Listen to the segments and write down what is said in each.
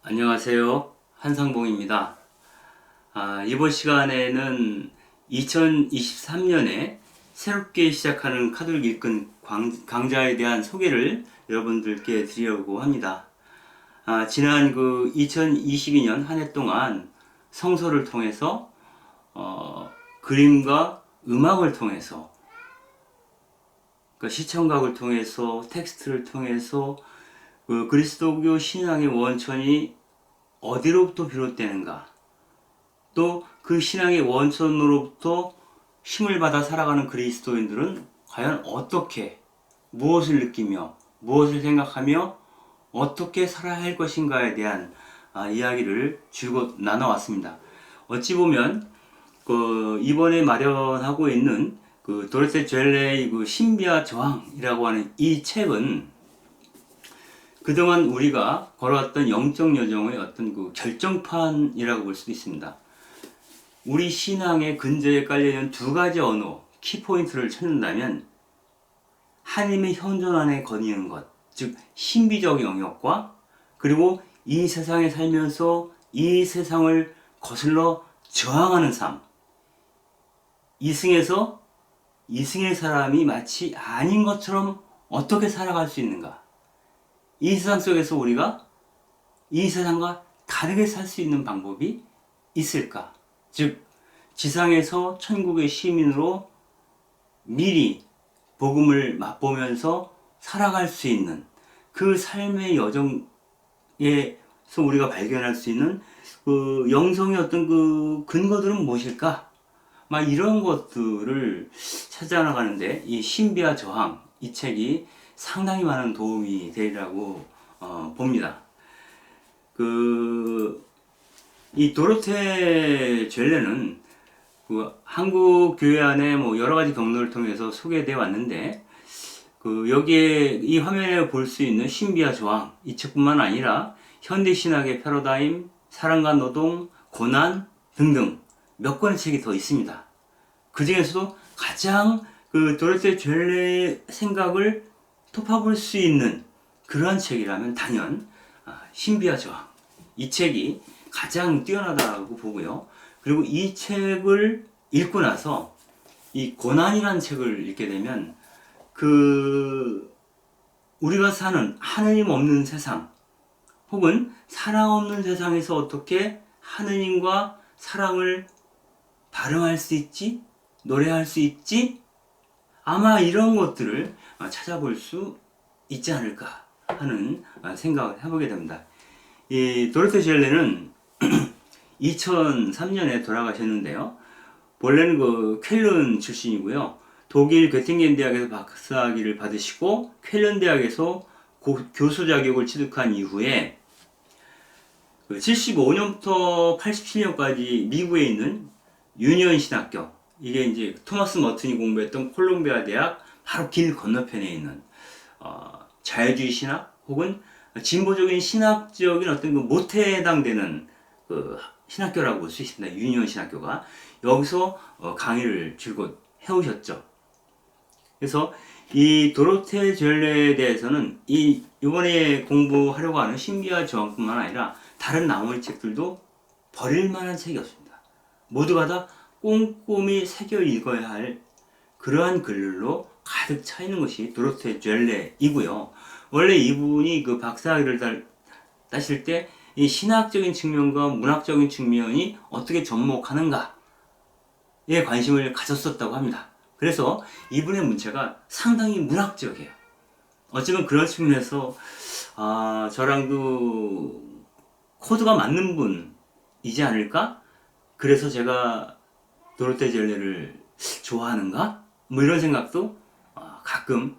안녕하세요. 한상봉입니다. 이번 시간에는 2023년에 새롭게 시작하는 카톨릭 일꾼 강좌에 대한 소개를 여러분들께 드리려고 합니다. 지난 2022년 한 해 동안 성서를 통해서 그림과 음악을 통해서 시청각을 통해서 텍스트를 통해서 그리스도교 신앙의 원천이 어디로부터 비롯되는가, 또 그 신앙의 원천으로부터 힘을 받아 살아가는 그리스도인들은 과연 어떻게, 무엇을 느끼며 무엇을 생각하며 어떻게 살아야 할 것인가에 대한 이야기를 줄곧 나눠왔습니다. 어찌 보면 이번에 마련하고 있는 도르세 젤레의 신비와 저항이라고 하는 이 책은 그동안 우리가 걸어왔던 영적 여정의 어떤 결정판이라고 볼 수도 있습니다. 우리 신앙의 근저에 깔려있는 두 가지 언어, 키포인트를 찾는다면 하나님의 현존 안에 거니는 것, 즉 신비적 영역과 그리고 이 세상에 살면서 이 세상을 거슬러 저항하는 삶, 이승의 사람이 마치 아닌 것처럼 어떻게 살아갈 수 있는가, 이 세상 속에서 우리가 이 세상과 다르게 살 수 있는 방법이 있을까? 즉, 지상에서 천국의 시민으로 미리 복음을 맛보면서 살아갈 수 있는 그 삶의 여정에서 우리가 발견할 수 있는 영성의 어떤 근거들은 무엇일까? 막 이런 것들을 찾아나가는데 이 신비와 저항, 이 책이 상당히 많은 도움이 되리라고 봅니다. 이 도르테 젤레는 한국 교회 안에 여러 가지 경로를 통해서 소개되어 왔는데, 여기에 이 화면에 볼 수 있는 신비와 저항, 이 책뿐만 아니라 현대 신학의 패러다임, 사랑과 노동, 고난 등등 몇 권의 책이 더 있습니다. 그 중에서도 가장 도르세 젤레의 생각을 톱어볼 수 있는 그러한 책이라면 단연 신비와 저항, 이 책이 가장 뛰어나다고 보고요. 그리고 이 책을 읽고 나서 이 고난이라는 책을 읽게 되면 우리가 사는 하느님 없는 세상 혹은 사랑 없는 세상에서 어떻게 하느님과 사랑을 발음할 수 있지? 노래할 수 있지? 아마 이런 것들을 찾아볼 수 있지 않을까 하는 생각을 해보게 됩니다. 이 도르세 젤레는 2003년에 돌아가셨는데요. 본래는 쾰른 출신이고요. 독일 괴팅겐 대학에서 박사학위를 받으시고 쾰른 대학에서 교수 자격을 취득한 이후에 75년부터 87년까지 미국에 있는 유니언 신학교, 이게 이제 토마스 머튼이 공부했던 콜롬비아 대학 바로 길 건너편에 있는 자유주의 신학 혹은 진보적인 신학적인 어떤 모태에 해당되는 신학교라고 볼 수 있습니다. 유니온 신학교가 여기서 강의를 줄곧 해오셨죠. 그래서 이 도르테 젤레에 대해서는 이번에 공부하려고 하는 신비와 저항뿐만 아니라 다른 나머지 책들도 버릴 만한 책이 없습니다. 모두가 다 꼼꼼히 새겨 읽어야 할 그러한 글로 가득 차 있는 것이 도르테 젤레이고요. 원래 이분이 박사학위를 따실 때 이 신학적인 측면과 문학적인 측면이 어떻게 접목하는가에 관심을 가졌었다고 합니다. 그래서 이분의 문체가 상당히 문학적이에요. 어쩌면 그런 측면에서 저랑도 코드가 맞는 분이지 않을까? 그래서 제가 도르테 젤레를 좋아하는가? 이런 생각도 가끔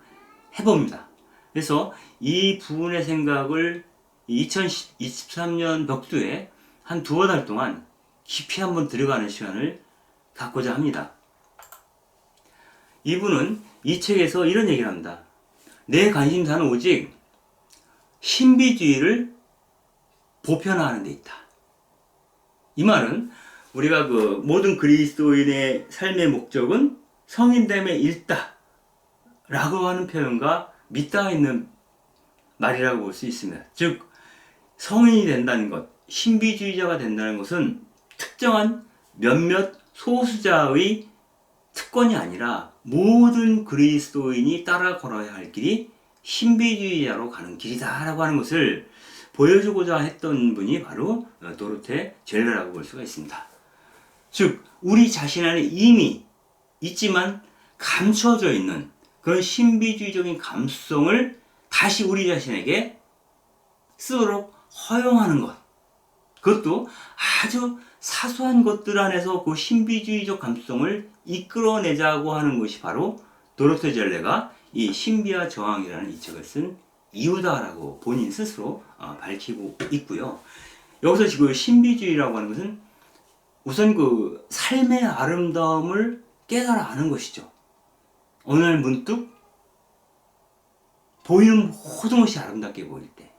해봅니다. 그래서 이 부분의 생각을 2023년 벽두에 한 두어 달 동안 깊이 한번 들어가는 시간을 갖고자 합니다. 이분은 이 책에서 이런 얘기를 합니다. 내 관심사는 오직 신비주의를 보편화하는 데 있다. 이 말은 우리가 모든 그리스도인의 삶의 목적은 성인됨에 이르다 라고 하는 표현과 밑닿아 있는 말이라고 볼 수 있습니다. 즉 성인이 된다는 것, 신비주의자가 된다는 것은 특정한 몇몇 소수자의 특권이 아니라 모든 그리스도인이 따라 걸어야 할 길이 신비주의자로 가는 길이다라고 하는 것을 보여주고자 했던 분이 바로 도로테 젤러라고 볼 수가 있습니다. 즉 우리 자신 안에 이미 있지만 감춰져 있는 그런 신비주의적인 감수성을 다시 우리 자신에게 쓰도록 허용하는 것, 그것도 아주 사소한 것들 안에서 그 신비주의적 감수성을 이끌어내자고 하는 것이 바로 도로테 젤레가 이 신비와 저항이라는 이 책을 쓴 이유다라고 본인 스스로 밝히고 있고요. 여기서 지금 신비주의라고 하는 것은 우선 그 삶의 아름다움을 깨달아 아는 것이죠. 어느 날 문득 보이는 모든 것이 아름답게 보일 때,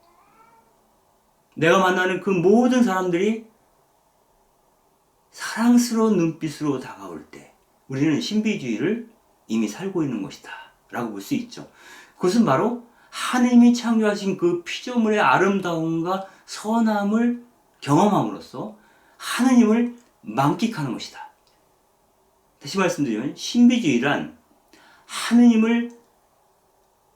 내가 만나는 그 모든 사람들이 사랑스러운 눈빛으로 다가올 때 우리는 신비주의를 이미 살고 있는 것이다 라고 볼 수 있죠. 그것은 바로 하나님이 창조하신 그 피조물의 아름다움과 선함을 경험함으로써 하느님을 만끽하는 것이다. 다시 말씀드리면 신비주의란 하느님을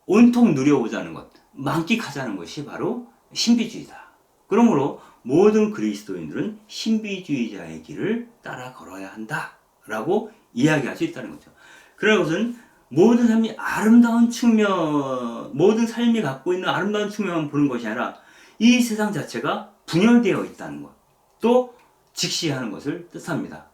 온통 누려보자는 것, 만끽하자는 것이 바로 신비주의다. 그러므로 모든 그리스도인들은 신비주의자의 길을 따라 걸어야 한다라고 이야기할 수 있다는 거죠. 그런 것은 모든 삶이 아름다운 측면, 모든 삶이 갖고 있는 아름다운 측면만 보는 것이 아니라 이 세상 자체가 분열되어 있다는 것, 또 직시하는 것을 뜻합니다.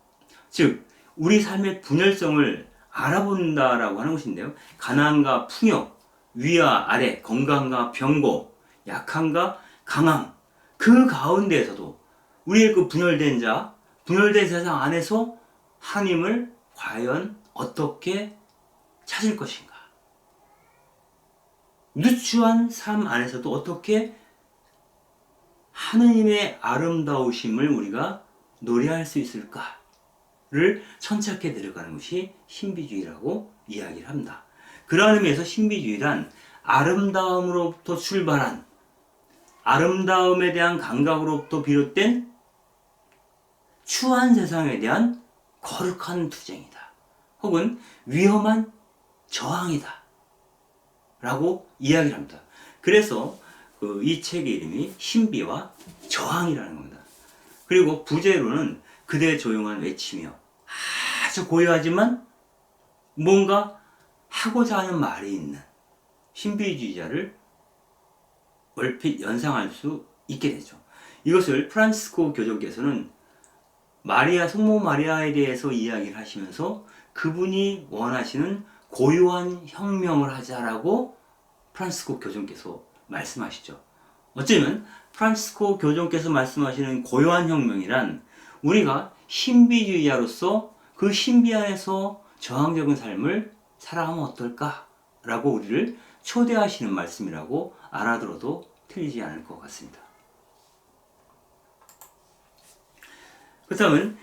즉 우리 삶의 분열성을 알아본다라고 하는 것인데요. 가난과 풍요, 위와 아래, 건강과 병고, 약함과 강함, 그 가운데에서도 우리의 그 분열된 자, 분열된 세상 안에서 하나님을 과연 어떻게 찾을 것인가? 누추한 삶 안에서도 어떻게 하느님의 아름다우심을 우리가 노래할 수 있을까를 천착해 내려가는 것이 신비주의라고 이야기를 합니다. 그러한 의미에서 신비주의란 아름다움으로부터 출발한, 아름다움에 대한 감각으로부터 비롯된 추한 세상에 대한 거룩한 투쟁이다. 혹은 위험한 저항이다 라고 이야기를 합니다. 그래서 이 책의 이름이 신비와 저항이라는 겁니다. 그리고 부제로는 그대의 조용한 외치며, 아주 고요하지만 뭔가 하고자 하는 말이 있는 신비주의자를 얼핏 연상할 수 있게 되죠. 이것을 프란치스코 교정께서는 마리아, 성모 마리아에 대해서 이야기를 하시면서 그분이 원하시는 고요한 혁명을 하자라고 프란치스코 교정께서 말씀하시죠. 어쩌면 프란치스코 교정께서 말씀하시는 고요한 혁명이란 우리가 신비주의자로서 그 신비 안에서 저항적인 삶을 살아가면 어떨까라고 우리를 초대하시는 말씀이라고 알아들어도 틀리지 않을 것 같습니다. 그렇다면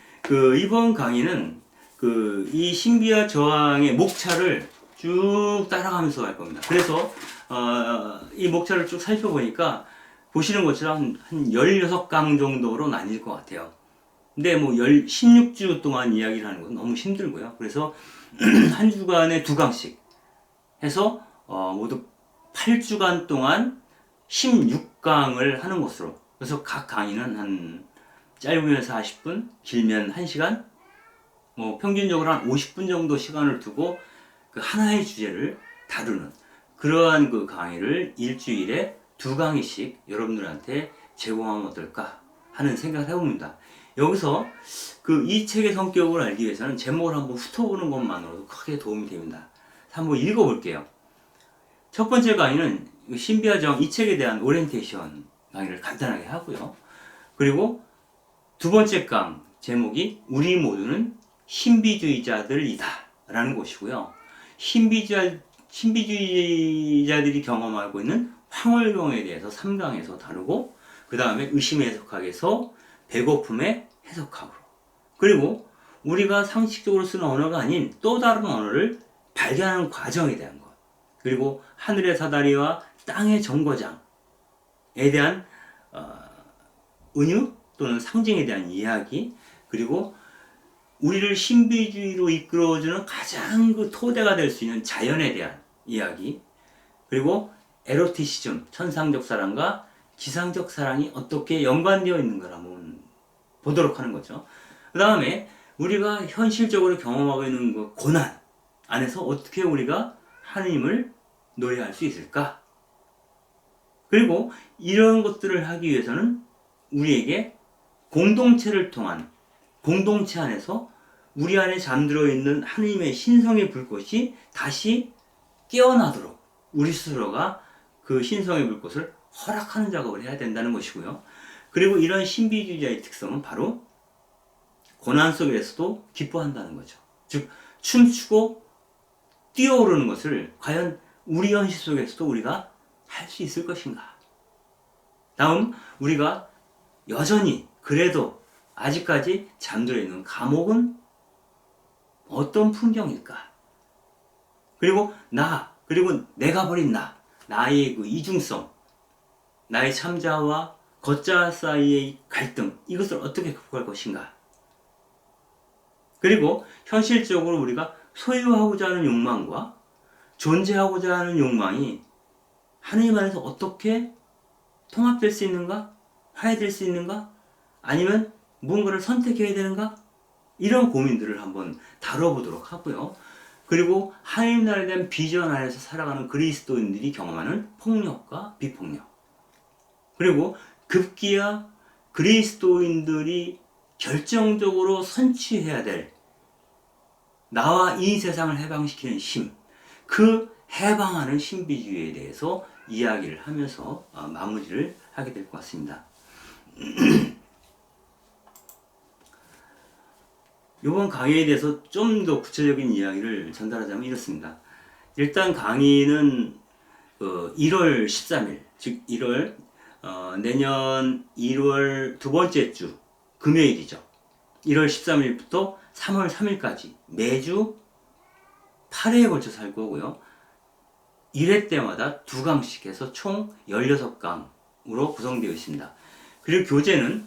이번 강의는 이 신비와 저항의 목차를 쭉 따라가면서 할 겁니다. 그래서 이 목차를 쭉 살펴보니까 보시는 것처럼 한 16강 정도로 나뉠 것 같아요. 근데 16주 동안 이야기를 하는 건 너무 힘들고요. 그래서 한 주간에 2강씩 해서 모두 8주간 동안 16강을 하는 것으로, 그래서 각 강의는 한 짧으면 40분, 길면 1시간, 평균적으로 한 50분 정도 시간을 두고 그 하나의 주제를 다루는 그러한 그 강의를 일주일에 2강의씩 여러분들한테 제공하면 어떨까 하는 생각을 해봅니다. 여기서 이 책의 성격을 알기 위해서는 제목을 한번 훑어보는 것만으로도 크게 도움이 됩니다. 한번 읽어볼게요. 첫 번째 강의는 신비와 저항, 이 책에 대한 오리엔테이션 강의를 간단하게 하고요. 그리고 두 번째 강 제목이 우리 모두는 신비주의자들이다 라는 것이고요. 신비주의자들이 경험하고 있는 황홀경에 대해서 3강에서 다루고, 그 다음에 의심의 해석학에서 배고픔의 해석학으로, 그리고 우리가 상식적으로 쓰는 언어가 아닌 또 다른 언어를 발견하는 과정에 대한 것, 그리고 하늘의 사다리와 땅의 정거장에 대한 은유 또는 상징에 대한 이야기, 그리고 우리를 신비주의로 이끌어주는 가장 그 토대가 될 수 있는 자연에 대한 이야기, 그리고 에로티시즘, 천상적 사랑과 지상적 사랑이 어떻게 연관되어 있는가를 한번 보도록 하는 거죠. 그 다음에 우리가 현실적으로 경험하고 있는 그 고난 안에서 어떻게 우리가 하느님을 노래할 수 있을까? 그리고 이런 것들을 하기 위해서는 우리에게 공동체를 통한, 공동체 안에서 우리 안에 잠들어 있는 하느님의 신성의 불꽃이 다시 깨어나도록 우리 스스로가 그 신성의 불꽃을 허락하는 작업을 해야 된다는 것이고요. 그리고 이런 신비주의자의 특성은 바로 고난 속에서도 기뻐한다는 거죠. 즉 춤추고 뛰어오르는 것을 과연 우리 현실 속에서도 우리가 할 수 있을 것인가? 다음, 우리가 여전히 그래도 아직까지 잠들어 있는 감옥은 어떤 풍경일까? 그리고 그리고 내가 버린 나의 그 이중성, 나의 참자와 걷자 사이의 갈등, 이것을 어떻게 극복할 것인가? 그리고 현실적으로 우리가 소유하고자 하는 욕망과 존재하고자 하는 욕망이 하느님 안에서 어떻게 통합될 수 있는가? 화해될 수 있는가? 아니면 무언가를 선택해야 되는가? 이런 고민들을 한번 다뤄보도록 하고요. 그리고 하나님 나라에 대한 비전 안에서 살아가는 그리스도인들이 경험하는 폭력과 비폭력, 그리고 급기야 그리스도인들이 결정적으로 선취해야 될 나와 이 세상을 해방시키는 힘, 그 해방하는 신비주의에 대해서 이야기를 하면서 마무리를 하게 될 것 같습니다. 이번 강의에 대해서 좀 더 구체적인 이야기를 전달하자면 이렇습니다. 일단 강의는 1월 13일, 즉 1월 내년 1월 두 번째 주 금요일이죠. 1월 13일부터 3월 3일까지 매주 8회에 걸쳐서 할 거고요. 1회 때마다 2강씩 해서 총 16강으로 구성되어 있습니다. 그리고 교재는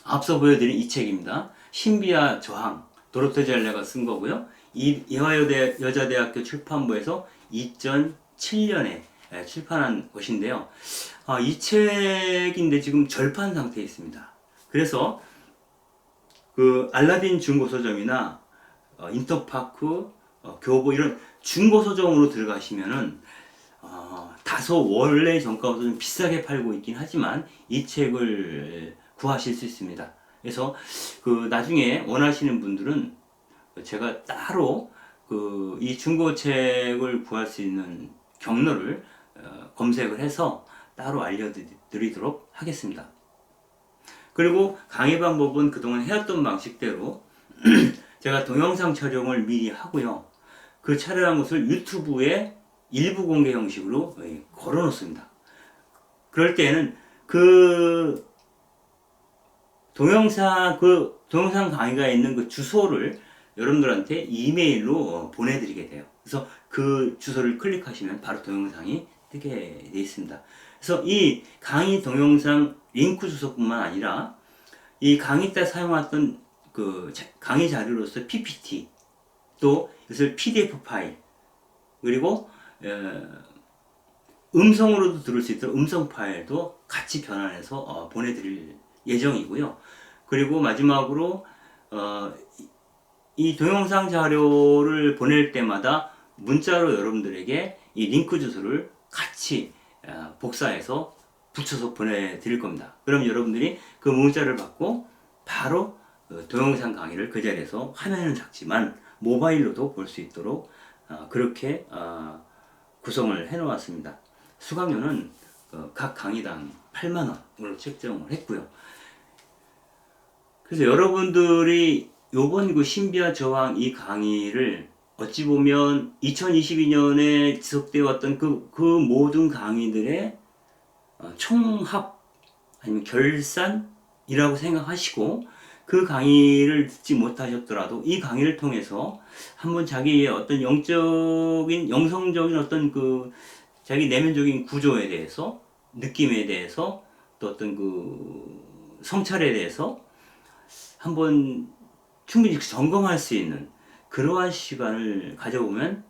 앞서 보여드린 이 책입니다. 신비와 저항, 도로테 젤레가 쓴 거고요. 이화여자대학교 출판부에서 2007년에 출판한 것인데요. 이 책인데 지금 절판 상태에 있습니다. 그래서 그 알라딘 중고서점이나 인터파크, 교보 이런 중고서점으로 들어가시면은 다소 원래 정가보다 좀 비싸게 팔고 있긴 하지만 이 책을 구하실 수 있습니다. 그래서 그 나중에 원하시는 분들은 제가 따로 그 이 중고책을 구할 수 있는 경로를 검색을 해서 따로 알려드리도록 하겠습니다. 그리고 강의 방법은 그동안 해왔던 방식대로 제가 동영상 촬영을 미리 하고요. 그 촬영한 것을 유튜브에 일부 공개 형식으로 걸어 놓습니다. 그럴 때에는 그 동영상 강의가 있는 그 주소를 여러분들한테 이메일로 보내드리게 돼요. 그래서 그 주소를 클릭하시면 바로 동영상이 뜨게 되어 있습니다. 그래서 이 강의 동영상 링크 주소뿐만 아니라 이 강의 때 사용했던 그 강의 자료로서 PPT, 또 이것을 PDF 파일, 그리고 음성으로도 들을 수 있도록 음성 파일도 같이 변환해서 보내드릴 예정이고요. 그리고 마지막으로 이 동영상 자료를 보낼 때마다 문자로 여러분들에게 이 링크 주소를 같이 복사해서 붙여서 보내드릴 겁니다. 그럼 여러분들이 그 문자를 받고 바로 동영상 강의를 그 자리에서 화면은 작지만 모바일로도 볼 수 있도록 그렇게 구성을 해 놓았습니다. 수강료는 각 강의당 8만원으로 책정을 했고요. 그래서 여러분들이 요번 그 신비와 저항 이 강의를 어찌 보면 2022년에 지속되어 왔던 그 모든 강의들의 총합 아니면 결산이라고 생각하시고 그 강의를 듣지 못하셨더라도 이 강의를 통해서 한번 자기의 어떤 영적인 영성적인 어떤 그 자기 내면적인 구조에 대해서 느낌에 대해서 또 어떤 그 성찰에 대해서 한번 충분히 점검할 수 있는 그러한 시간을 가져보면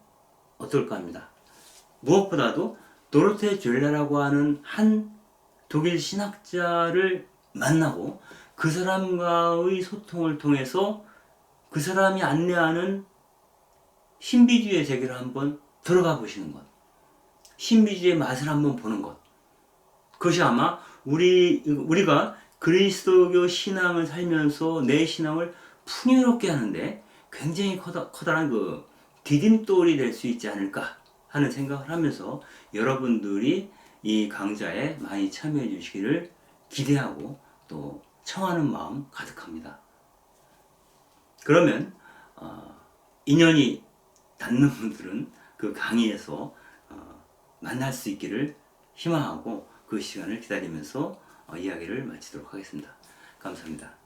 어떨까 합니다. 무엇보다도 도로테 줄레라고 하는 한 독일 신학자를 만나고 그 사람과의 소통을 통해서 그 사람이 안내하는 신비주의 세계를 한번 들어가 보시는 것, 신비주의 맛을 한번 보는 것, 그것이 아마 우리가 그리스도교 신앙을 살면서 내 신앙을 풍요롭게 하는데 굉장히 커다란 그 디딤돌이 될 수 있지 않을까 하는 생각을 하면서 여러분들이 이 강좌에 많이 참여해 주시기를 기대하고 또 청하는 마음 가득합니다. 그러면 인연이 닿는 분들은 그 강의에서 만날 수 있기를 희망하고 그 시간을 기다리면서 이야기를 마치도록 하겠습니다. 감사합니다.